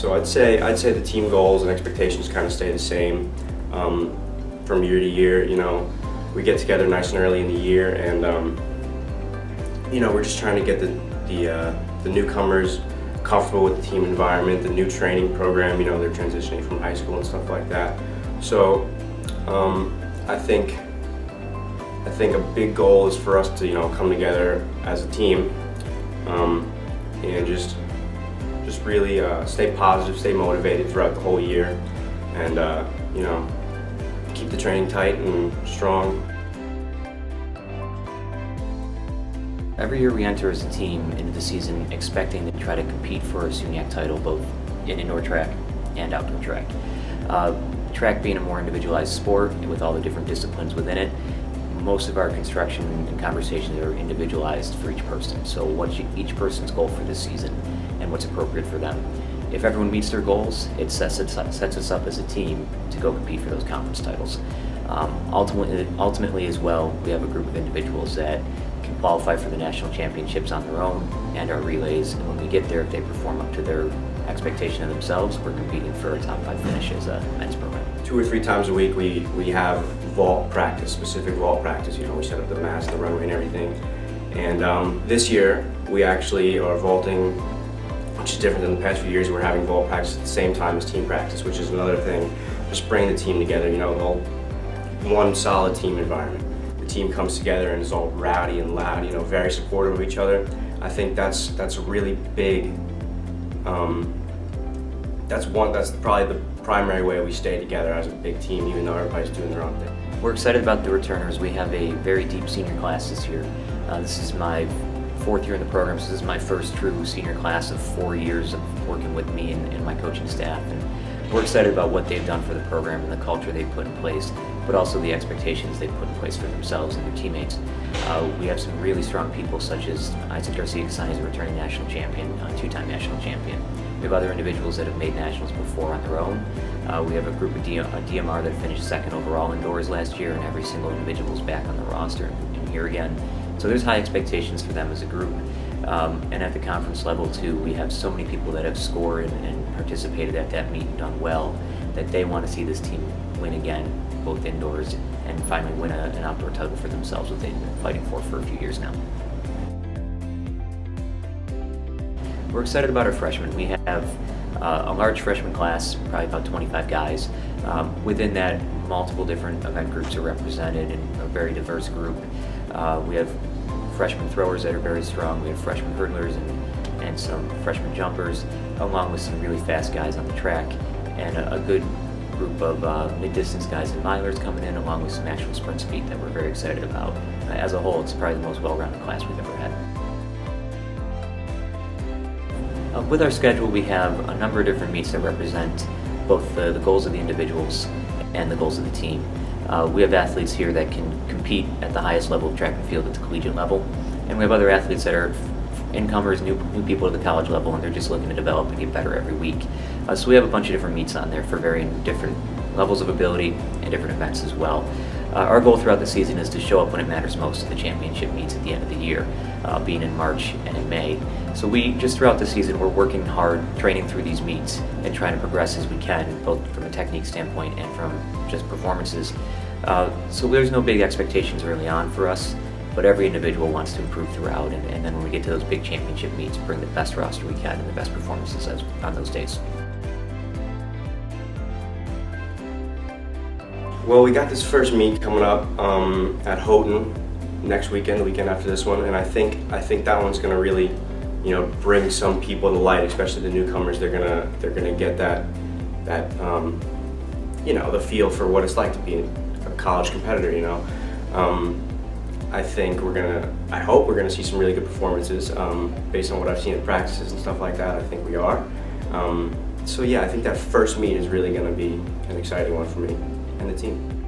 So I'd say the team goals and expectations kind of stay the same from year to year. You know, we get together nice and early in the year, and you know, we're just trying to get the newcomers comfortable with the team environment, the new training program. You know, they're transitioning from high school and stuff like that. So I think a big goal is for us to, you know, come together as a team and just really stay positive, stay motivated throughout the whole year, and you know, keep the training tight and strong. Every year we enter as a team into the season expecting to try to compete for a SUNYAC title, both in indoor track and outdoor track. Track being a more individualized sport with all the different disciplines within it, most of our construction and conversations are individualized for each person. So what's each person's goal for this season and what's appropriate for them. If everyone meets their goals, it sets us up as a team to go compete for those conference titles. Ultimately as well, we have a group of individuals that can qualify for the national championships on their own and our relays, and when we get there, if they perform up to their expectation of themselves, we're competing for a top 5 finish as a men's program. 2 or 3 times a week we have vault practice, specific vault practice. You know, we set up the mast, the runway, and everything. And this year we actually are vaulting, which is different than the past few years. We're having vault practice at the same time as team practice, which is another thing. Just bring the team together. You know, all one solid team environment. The team comes together and is all rowdy and loud. You know, very supportive of each other. I think that's a really big. That's probably the primary way we stay together as a big team, even though everybody's doing their own thing. We're excited about the returners. We have a very deep senior class this year. This is my 4th year in the program, so this is my first true senior class of 4 years of working with me and my coaching staff. And we're excited about what they've done for the program and the culture they've put in place, but also the expectations they've put in place for themselves and their teammates. We have some really strong people such as Isaac Garcia-Casani is a returning national champion, 2-time national champion. We have other individuals that have made nationals before on their own. We have a group of DMR that finished 2nd overall indoors last year, and every single individual is back on the roster and here again. So there's high expectations for them as a group. And at the conference level too, we have so many people that have scored and participated at that meet and done well that they want to see this team win again, both indoors and finally win an outdoor title for themselves, what they've been fighting for a few years now. We're excited about our freshmen. We have a large freshman class, probably about 25 guys. Within that, multiple different event groups are represented in a very diverse group. We have freshman throwers that are very strong. We have freshman hurdlers and some freshman jumpers, along with some really fast guys on the track, and a good group of mid-distance guys and milers coming in, along with some actual sprint speed that we're very excited about. As a whole, it's probably the most well-rounded class we've ever had. With our schedule, we have a number of different meets that represent both the goals of the individuals and the goals of the team. We have athletes here that can compete at the highest level of track and field at the collegiate level, and we have other athletes that are incomers, new people at the college level, and they're just looking to develop and get better every week. So we have a bunch of different meets on there for varying different levels of ability and different events as well. Our goal throughout the season is to show up when it matters most at the championship meets at the end of the year, being in March and in May. So we, just throughout the season, we're working hard, training through these meets and trying to progress as we can, both from a technique standpoint and from just performances. So there's no big expectations early on for us, but every individual wants to improve throughout, and then when we get to those big championship meets, bring the best roster we can and the best performances on those days. Well, we got this first meet coming up at Houghton next weekend, the weekend after this one, and I think that one's going to really, you know, bring some people to light, especially the newcomers. They're gonna get that you know, the feel for what it's like to be a college competitor. You know, I hope we're gonna see some really good performances based on what I've seen in practices and stuff like that. I think we are. So yeah, I think that first meet is really gonna be an exciting one for me and the team.